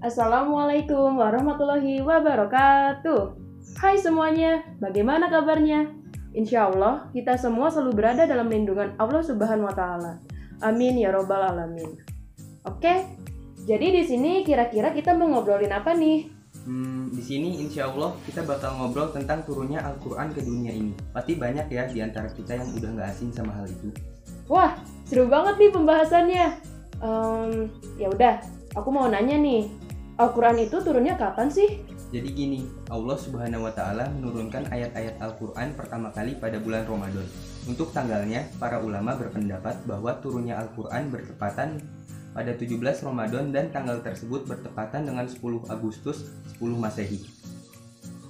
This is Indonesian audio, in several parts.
Assalamualaikum warahmatullahi wabarakatuh. Hai semuanya, bagaimana kabarnya? Insya Allah kita semua selalu berada dalam lindungan Allah Subhanahu wa Ta'ala. Amin ya Robbal 'Alamin. Oke, jadi di sini kira-kira kita mau ngobrolin apa nih? Di sini insya Allah kita bakal ngobrol tentang turunnya Al-Quran ke dunia ini. Pasti banyak ya di antara kita yang udah nggak asing sama hal itu. Wah, seru banget nih pembahasannya. Ya udah, aku mau nanya nih. Al-Quran itu turunnya kapan sih? Jadi gini, Allah Subhanahu wa Ta'ala menurunkan ayat-ayat Al-Quran pertama kali pada bulan Ramadan. Untuk tanggalnya, para ulama berpendapat bahwa turunnya Al-Quran bertepatan pada 17 Ramadan dan tanggal tersebut bertepatan dengan 10 Agustus 10 Masehi.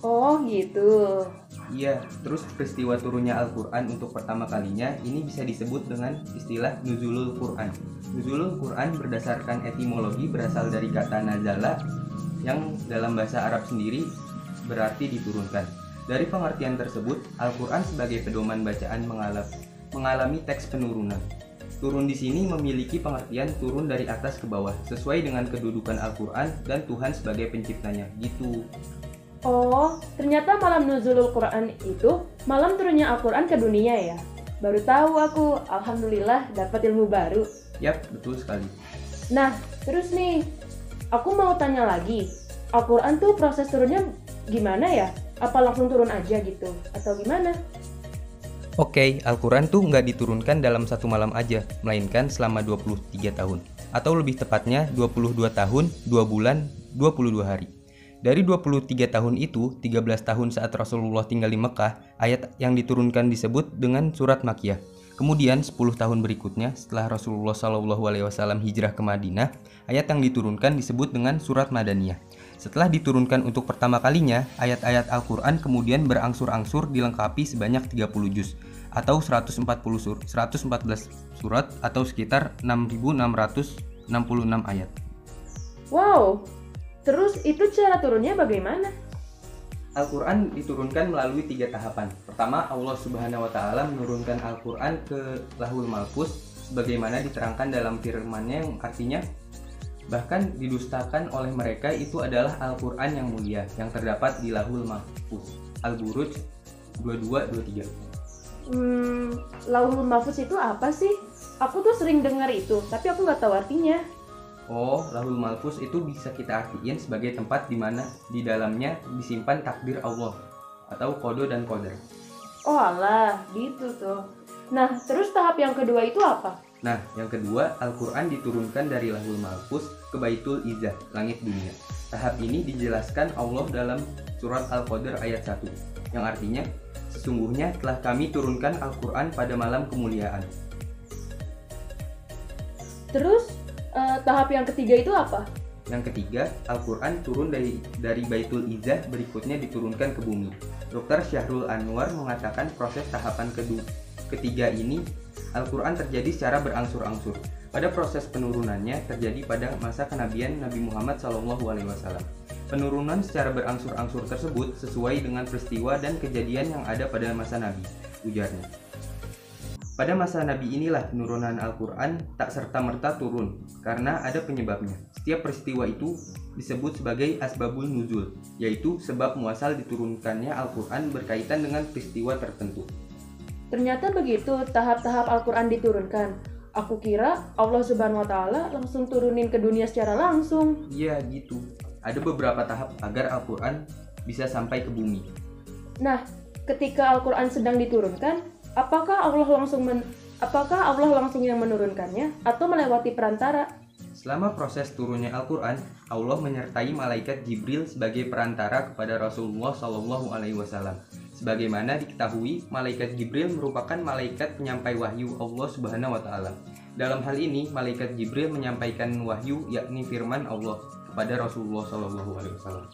Oh gitu. Iya, terus peristiwa turunnya Al-Quran untuk pertama kalinya ini bisa disebut dengan istilah Nuzulul Quran. Nuzulul Quran berdasarkan etimologi berasal dari kata nazala yang dalam bahasa Arab sendiri berarti diturunkan. Dari pengertian tersebut, Al-Quran sebagai pedoman bacaan mengalami teks penurunan. Turun di sini memiliki pengertian turun dari atas ke bawah, sesuai dengan kedudukan Al-Quran dan Tuhan sebagai penciptanya, gitu. Oh, ternyata malam nuzulul Quran itu malam turunnya Al-Quran ke dunia ya? Baru tahu aku, alhamdulillah dapat ilmu baru. Yap, betul sekali. Nah, terus nih, aku mau tanya lagi. Al-Quran tuh proses turunnya gimana ya? Apa langsung turun aja gitu? Atau gimana? Oke, Al-Quran tuh nggak diturunkan dalam satu malam aja, melainkan selama 23 tahun. Atau lebih tepatnya 22 tahun, 2 bulan, 22 hari. Dari 23 tahun itu, 13 tahun saat Rasulullah tinggal di Mekah, ayat yang diturunkan disebut dengan surat Makkiyah. Kemudian 10 tahun berikutnya, setelah Rasulullah SAW hijrah ke Madinah, ayat yang diturunkan disebut dengan surat Madaniyah. Setelah diturunkan untuk pertama kalinya, ayat-ayat Al-Quran kemudian berangsur-angsur dilengkapi sebanyak 30 juz, atau 114 surat atau sekitar 6.666 ayat. Wow, terus itu cara turunnya bagaimana? Al-Quran diturunkan melalui 3 tahapan. Pertama, Allah Subhanahu wa Ta'ala menurunkan Al-Quran ke Lauhul Mahfuz sebagaimana diterangkan dalam firman-Nya yang artinya bahkan didustakan oleh mereka itu adalah Al-Quran yang mulia yang terdapat di Lauhul Mahfuz. Al-Buruj 22-23. Lauhul Mahfuz itu apa sih? Aku tuh sering dengar itu, tapi aku nggak tahu artinya. Oh, Lauhul Mahfuz itu bisa kita artiin sebagai tempat di mana di dalamnya disimpan takdir Allah atau qada dan qadar. Oh alah, gitu tuh. Nah, terus tahap yang kedua itu apa? Nah, yang kedua, Al-Quran diturunkan dari Lauhul Mahfuz ke Baitul Izzah, langit dunia. Tahap ini dijelaskan Allah dalam surat Al-Qadr ayat 1, yang artinya, sesungguhnya telah kami turunkan Al-Quran pada malam kemuliaan. Terus, tahap yang ketiga itu apa? Yang ketiga, Al-Quran turun dari Baitul Izzah berikutnya diturunkan ke bumi. Dr. Syahrul Anwar mengatakan proses tahapan ketiga ini Al-Quran terjadi secara berangsur-angsur. Pada proses penurunannya terjadi pada masa kenabian Nabi Muhammad SAW. Penurunan secara berangsur-angsur tersebut sesuai dengan peristiwa dan kejadian yang ada pada masa Nabi, ujarnya. Pada masa Nabi inilah penurunan Al-Quran tak serta-merta turun, karena ada penyebabnya. Setiap peristiwa itu disebut sebagai asbabul nuzul, yaitu sebab muasal diturunkannya Al-Quran berkaitan dengan peristiwa tertentu. Ternyata begitu tahap-tahap Al-Quran diturunkan. Aku kira Allah Subhanahu wa Ta'ala langsung turunin ke dunia secara langsung. Iya gitu. Ada beberapa tahap agar Al-Quran bisa sampai ke bumi. Nah, ketika Al-Quran sedang diturunkan, apakah Allah langsung yang menurunkannya atau melewati perantara? Selama proses turunnya Al-Quran, Allah menyertai malaikat Jibril sebagai perantara kepada Rasulullah SAW. Sebagaimana diketahui, malaikat Jibril merupakan malaikat penyampai wahyu Allah Subhanahu wa Ta'ala. Dalam hal ini, malaikat Jibril menyampaikan wahyu yakni firman Allah kepada Rasulullah SAW.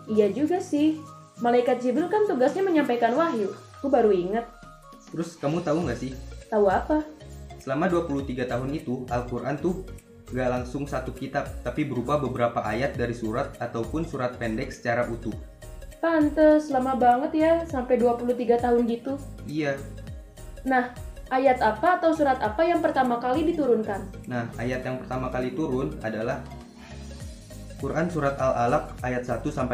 Iya juga sih. Malaikat Jibril kan tugasnya menyampaikan wahyu. Aku baru ingat. Terus kamu tahu nggak sih? Tahu apa? Selama 23 tahun itu, Al-Quran tuh gak langsung satu kitab, tapi berupa beberapa ayat dari surat ataupun surat pendek secara utuh. Pantes, lama banget ya, sampai 23 tahun gitu. Iya. Nah, ayat apa atau surat apa yang pertama kali diturunkan? Nah, ayat yang pertama kali turun adalah Quran Surat Al-Alaq ayat 1-5.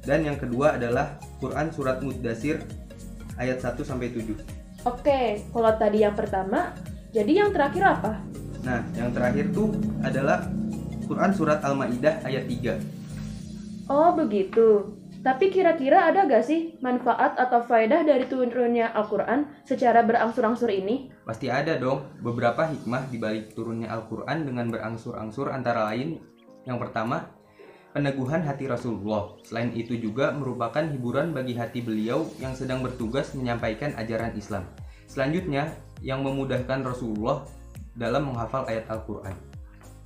Dan yang kedua adalah Quran Surat Muddatsir ayat 1-7. Oke, kalau tadi yang pertama, jadi yang terakhir apa? Nah, yang terakhir tuh adalah Quran Surat Al-Ma'idah ayat 3. Oh begitu. Tapi kira-kira ada gak sih manfaat atau faedah dari turunnya Al-Quran secara berangsur-angsur ini? Pasti ada dong, beberapa hikmah di balik turunnya Al-Quran dengan berangsur-angsur antara lain. Yang pertama, peneguhan hati Rasulullah. Selain itu juga merupakan hiburan bagi hati beliau yang sedang bertugas menyampaikan ajaran Islam. Selanjutnya, yang memudahkan Rasulullah dalam menghafal ayat Al-Quran.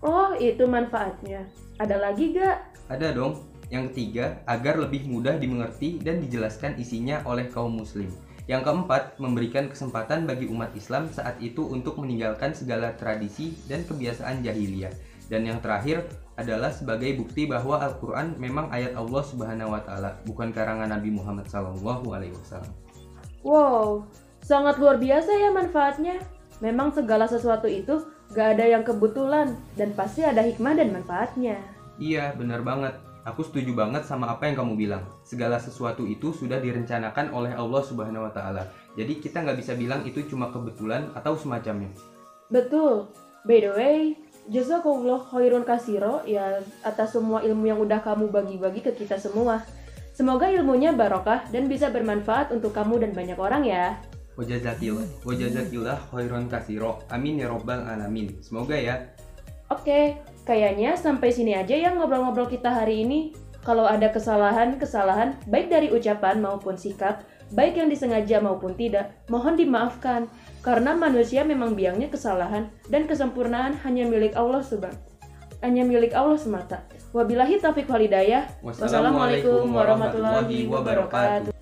Oh, itu manfaatnya. Ada lagi gak? Ada dong. Yang ketiga, agar lebih mudah dimengerti dan dijelaskan isinya oleh kaum muslim. Yang keempat, memberikan kesempatan bagi umat Islam saat itu untuk meninggalkan segala tradisi dan kebiasaan jahiliyah. Dan yang terakhir adalah sebagai bukti bahwa Al-Quran memang ayat Allah Subhanahu wa Ta'ala, bukan karangan Nabi Muhammad SAW. Wow, sangat luar biasa ya manfaatnya. Memang segala sesuatu itu gak ada yang kebetulan dan pasti ada hikmah dan manfaatnya. Iya, benar banget. Aku setuju banget sama apa yang kamu bilang. Segala sesuatu itu sudah direncanakan oleh Allah Subhanahu wa Ta'ala. Jadi kita nggak bisa bilang itu cuma kebetulan atau semacamnya. Betul. By the way, jazakallah khairun kasiro ya atas semua ilmu yang udah kamu bagi-bagi ke kita semua. Semoga ilmunya barokah dan bisa bermanfaat untuk kamu dan banyak orang ya. Wajazakillah khairan kasiro. Amin ya robbal alamin. Semoga ya. Oke, kayaknya sampai sini aja ya ngobrol-ngobrol kita hari ini. Kalau ada kesalahan-kesalahan, baik dari ucapan maupun sikap, baik yang disengaja maupun tidak, mohon dimaafkan. Karena manusia memang biangnya kesalahan dan kesempurnaan hanya milik Allah semata. Wabillahi taufiq wal hidayah. Wassalamualaikum warahmatullahi wabarakatuh.